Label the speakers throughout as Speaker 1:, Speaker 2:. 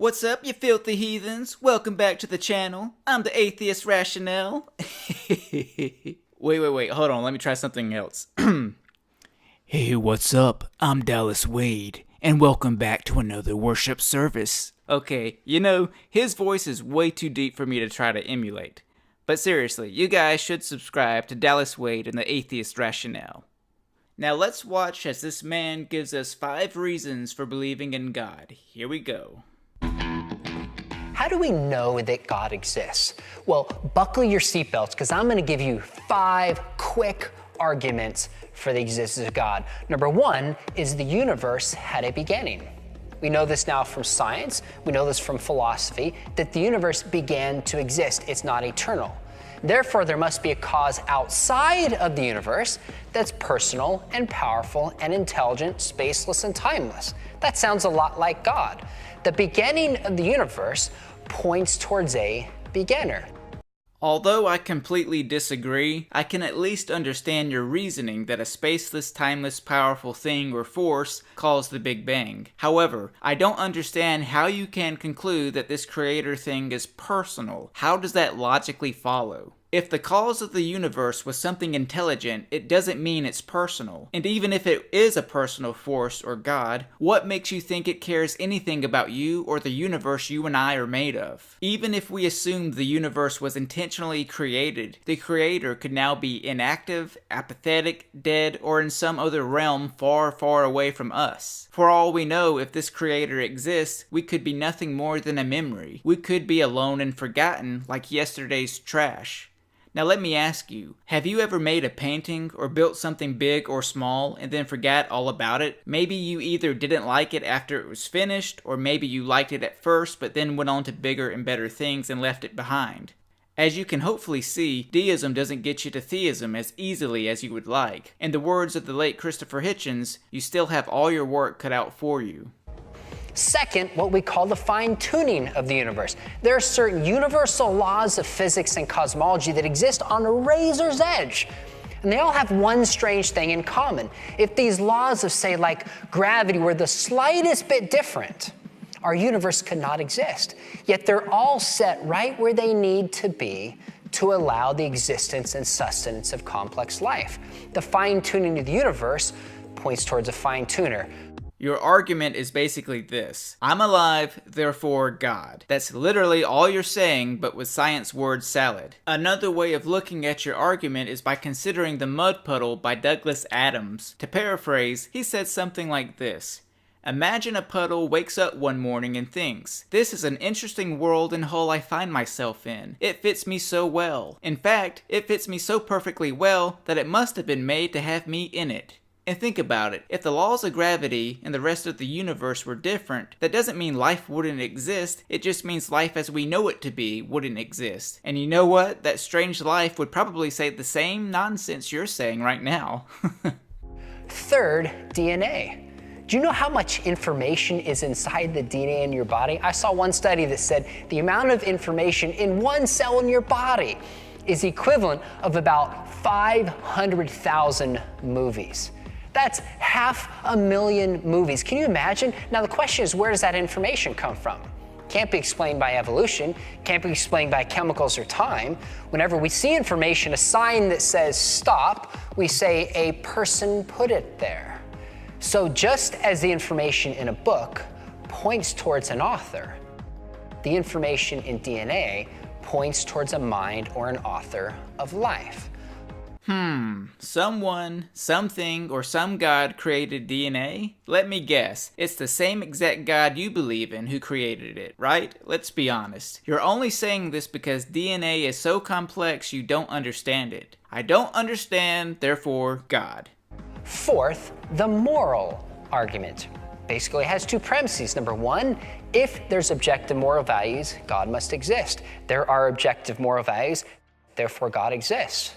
Speaker 1: What's up, you filthy heathens? Welcome back to the channel. I'm the Atheist Rationale. Wait, hold on, let me try something else. Hey, what's up? I'm Dallas Wade, and welcome back to another worship service. Okay, his voice is way too deep for me to try to emulate. But seriously, you guys should subscribe to Dallas Wade and the Atheist Rationale. Now let's watch as this man gives us 5 reasons for believing in God. Here we go.
Speaker 2: How do we know that God exists? Well, buckle your seatbelts because I'm going to give you 5 quick arguments for the existence of God. Number 1 is the universe had a beginning. We know this now from science, we know this from philosophy, that the universe began to exist. It's not eternal. Therefore, there must be a cause outside of the universe that's personal and powerful and intelligent, spaceless and timeless. That sounds a lot like God. The beginning of the universe points towards a beginner.
Speaker 1: Although I completely disagree, I can at least understand your reasoning that a spaceless, timeless, powerful thing or force caused the Big Bang. However, I don't understand how you can conclude that this creator thing is personal. How does that logically follow? If the cause of the universe was something intelligent, it doesn't mean it's personal. And even if it is a personal force or God, what makes you think it cares anything about you or the universe you and I are made of? Even if we assumed the universe was intentionally created, the creator could now be inactive, apathetic, dead, or in some other realm far, far away from us. For all we know, if this creator exists, we could be nothing more than a memory. We could be alone and forgotten like yesterday's trash. Now let me ask you, have you ever made a painting or built something big or small and then forgot all about it? Maybe you either didn't like it after it was finished, or maybe you liked it at first but then went on to bigger and better things and left it behind. As you can hopefully see, deism doesn't get you to theism as easily as you would like. In the words of the late Christopher Hitchens, you still have all your work cut out for you.
Speaker 2: Second, what we call the fine-tuning of the universe. There are certain universal laws of physics and cosmology that exist on a razor's edge. And they all have one strange thing in common. If these laws of, say, like gravity were the slightest bit different, our universe could not exist. Yet they're all set right where they need to be to allow the existence and sustenance of complex life. The fine-tuning of the universe points towards a fine-tuner.
Speaker 1: Your argument is basically this: I'm alive, therefore God. That's literally all you're saying, but with science word salad. Another way of looking at your argument is by considering The Mud Puddle by Douglas Adams. To paraphrase, he said something like this: imagine a puddle wakes up one morning and thinks, "This is an interesting world and hole I find myself in. It fits me so well. In fact, it fits me so perfectly well that it must have been made to have me in it." And think about it, if the laws of gravity and the rest of the universe were different, that doesn't mean life wouldn't exist, it just means life as we know it to be wouldn't exist. And you know what? That strange life would probably say the same nonsense you're saying right now.
Speaker 2: Third, DNA. Do you know how much information is inside the DNA in your body? I saw one study that said the amount of information in one cell in your body is equivalent of about 500,000 movies. That's 500,000 movies. Can you imagine? Now the question is, where does that information come from? Can't be explained by evolution, can't be explained by chemicals or time. Whenever we see information, a sign that says stop, we say a person put it there. So just as the information in a book points towards an author, the information in DNA points towards a mind or an author of life.
Speaker 1: Someone, something, or some God created DNA? Let me guess, it's the same exact God you believe in who created it, right? Let's be honest. You're only saying this because DNA is so complex you don't understand it. I don't understand, therefore, God.
Speaker 2: Fourth, the moral argument. Basically, it has 2 premises. Number 1, if there's objective moral values, God must exist. There are objective moral values, therefore God exists.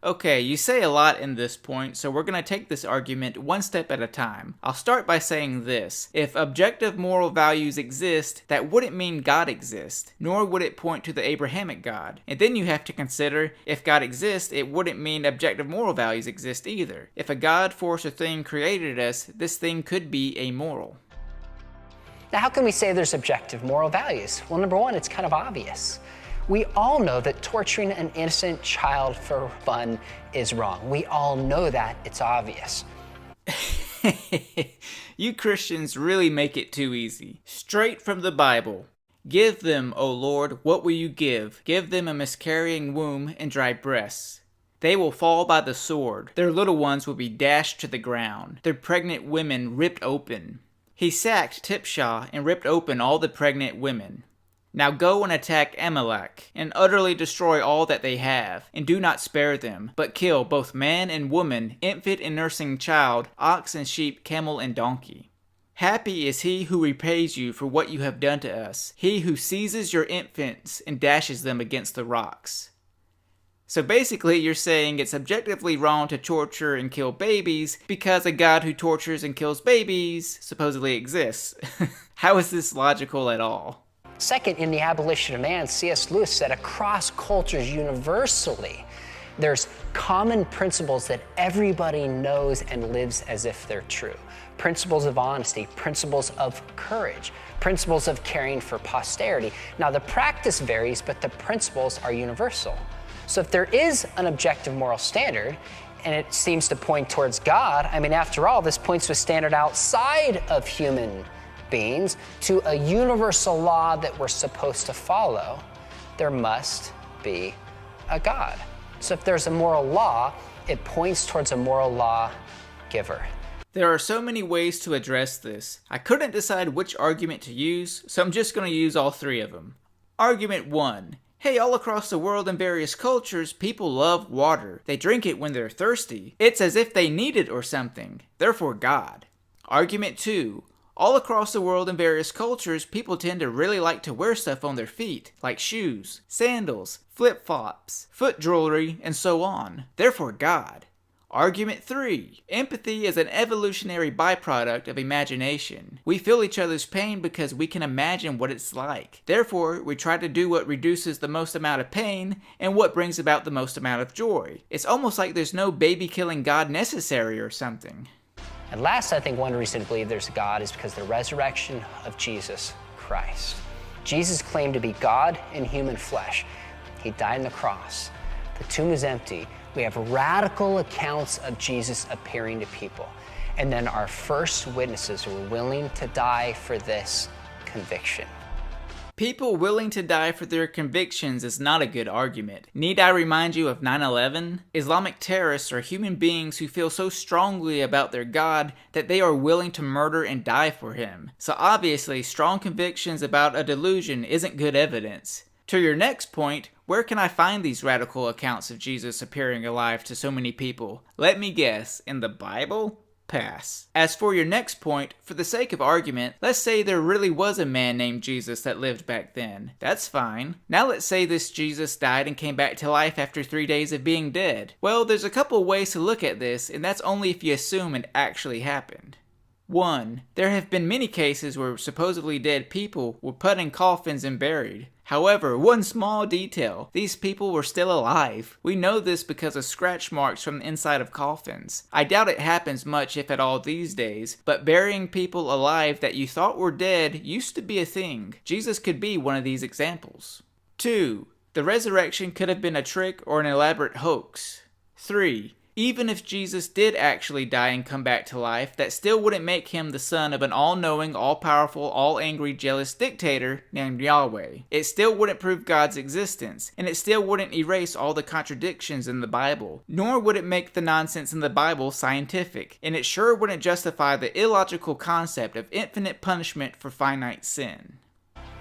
Speaker 1: Okay, you say a lot in this point, so we're going to take this argument one step at a time. I'll start by saying this: if objective moral values exist, that wouldn't mean God exists, nor would it point to the Abrahamic God. And then you have to consider, if God exists, it wouldn't mean objective moral values exist either. If a God, force, or thing created us, this thing could be amoral.
Speaker 2: Now, how can we say there's objective moral values? Well, number one, it's kind of obvious. We all know that torturing an innocent child for fun is wrong. We all know that. It's obvious.
Speaker 1: You Christians really make it too easy. Straight from the Bible. Give them, O Lord, what will you give? Give them a miscarrying womb and dry breasts. They will fall by the sword. Their little ones will be dashed to the ground. Their pregnant women ripped open. He sacked Tipshah and ripped open all the pregnant women. Now go and attack Amalek, and utterly destroy all that they have, and do not spare them, but kill both man and woman, infant and nursing child, ox and sheep, camel and donkey. Happy is he who repays you for what you have done to us, he who seizes your infants and dashes them against the rocks. So basically you're saying it's objectively wrong to torture and kill babies because a God who tortures and kills babies supposedly exists. How is this logical at all?
Speaker 2: Second, in The Abolition of Man, C.S. Lewis said across cultures universally, there's common principles that everybody knows and lives as if they're true. Principles of honesty, principles of courage, principles of caring for posterity. Now the practice varies, but the principles are universal. So if there is an objective moral standard, and it seems to point towards God, I mean, after all, this points to a standard outside of human beings, to a universal law that we're supposed to follow, there must be a God. So if there's a moral law, it points towards a moral law giver.
Speaker 1: There are so many ways to address this. I couldn't decide which argument to use, so I'm just going to use all three of them. Argument 1. Hey, all across the world in various cultures, people love water. They drink it when they're thirsty. It's as if they need it or something. Therefore, God. Argument 2. All across the world in various cultures, people tend to really like to wear stuff on their feet, like shoes, sandals, flip-flops, foot jewelry, and so on. Therefore, God. Argument 3. Empathy is an evolutionary byproduct of imagination. We feel each other's pain because we can imagine what it's like. Therefore, we try to do what reduces the most amount of pain and what brings about the most amount of joy. It's almost like there's no baby-killing God necessary or something.
Speaker 2: And last, I think one reason to believe there's a God is because of the resurrection of Jesus Christ. Jesus claimed to be God in human flesh. He died on the cross. The tomb is empty. We have radical accounts of Jesus appearing to people. And then our first witnesses who were willing to die for this conviction.
Speaker 1: People willing to die for their convictions is not a good argument. Need I remind you of 9/11? Islamic terrorists are human beings who feel so strongly about their God that they are willing to murder and die for him. So obviously, strong convictions about a delusion isn't good evidence. To your next point, where can I find these radical accounts of Jesus appearing alive to so many people? Let me guess, in the Bible? Pass. As for your next point, for the sake of argument, let's say there really was a man named Jesus that lived back then. That's fine. Now let's say this Jesus died and came back to life after 3 days of being dead. Well, there's a couple ways to look at this, and that's only if you assume it actually happened. 1. There have been many cases where supposedly dead people were put in coffins and buried. However, one small detail, these people were still alive. We know this because of scratch marks from the inside of coffins. I doubt it happens much if at all these days, but burying people alive that you thought were dead used to be a thing. Jesus could be one of these examples. 2. The resurrection could have been a trick or an elaborate hoax. 3. Even if Jesus did actually die and come back to life, that still wouldn't make him the son of an all-knowing, all-powerful, all-angry, jealous dictator named Yahweh. It still wouldn't prove God's existence, and it still wouldn't erase all the contradictions in the Bible. Nor would it make the nonsense in the Bible scientific, and it sure wouldn't justify the illogical concept of infinite punishment for finite sin.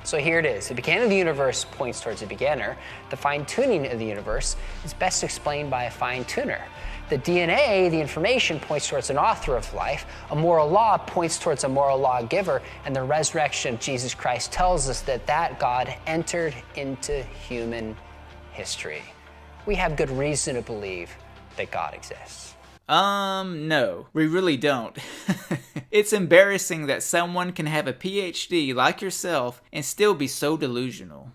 Speaker 2: So here it is. The beginning of the universe points towards a beginner. The fine-tuning of the universe is best explained by a fine-tuner. The DNA, the information, points towards an author of life. A moral law points towards a moral law giver. And the resurrection of Jesus Christ tells us that that God entered into human history. We have good reason to believe that God exists.
Speaker 1: No, we really don't. It's embarrassing that someone can have a PhD like yourself and still be so delusional.